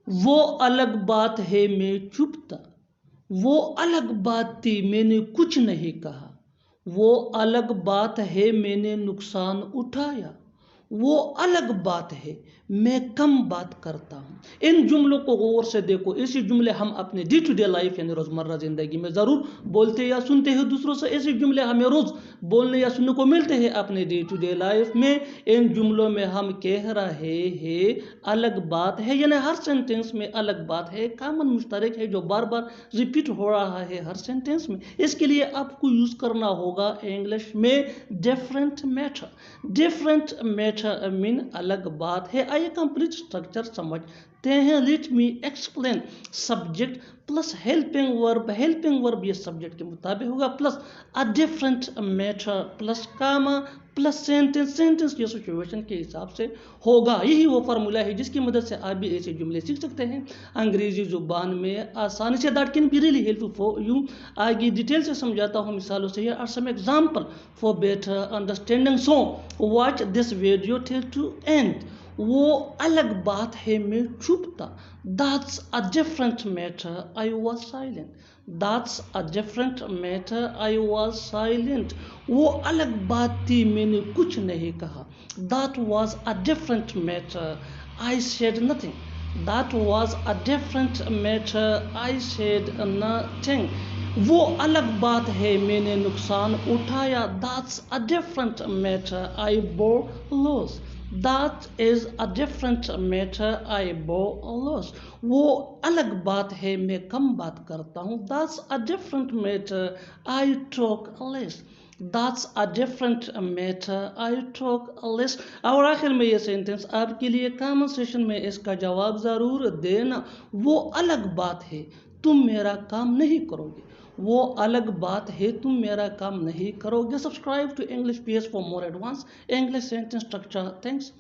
वो अलग बात है मैं चुप था, वो अलग बात थी मैंने कुछ नहीं कहा, वो अलग बात है मैंने नुकसान उठाया, वो अलग बात है मैं कम बात करता हूँ। इन जुमलों को गौर से देखो। ऐसे जुमले हम अपने डे टू डे लाइफ यानी रोज़मर्रा ज़िंदगी में ज़रूर बोलते या सुनते हैं दूसरों से। ऐसे जुमले हमें रोज़ बोलने या सुनने को मिलते हैं अपने डे टू डे लाइफ में। इन जुमलों में हम कह रहे हैं अलग बात है, यानी हर सेंटेंस में अलग बात है, कॉमन मुश्तरक है जो बार बार रिपीट हो रहा है हर सेंटेंस में। इसके लिए आपको यूज़ करना होगा इंग्लिश में different matter. Different matter mean अलग बात है। आइए कंप्लीट स्ट्रक्चर समझते हैं। Let me explain. Subject plus helping verb ये सब्जेक्ट के मुताबिक होगा, plus a different matter plus comma plus sentence ये सिचुएशन के हिसाब से होगा। यही वो फार्मूला है जिसकी मदद से आप भी ऐसे जुमले सीख सकते हैं अंग्रेजी जुबान में आसानी से। That can be really helpful for you. आगे डिटेल से समझाता हूँ मिसालों से। Here are some example for better understanding, so watch this video till to end. वो अलग बात है मैं चुप था, that's a different matter I was silent. That's a different matter I was silent. वो अलग बात थी मैंने कुछ नहीं कहा, that was a different matter I said nothing. That was a different matter I said nothing. वो अलग बात है मैंने नुकसान उठाया, that's a different matter I bore loss. That is a different matter, I bore a loss. वो अलग बात है मैं कम बात करता हूँ, that's a different matter, I talk less. That's a different matter, I talk less. और आखिर में ये सेंटेंस आपके लिए कमेंट सेशन में इसका जवाब ज़रूर देना। वो अलग बात है तुम मेरा काम नहीं करोगे, वो अलग बात है तुम मेरा काम नहीं करोगे। Subscribe to English PS for more advance English sentence structure. Thanks.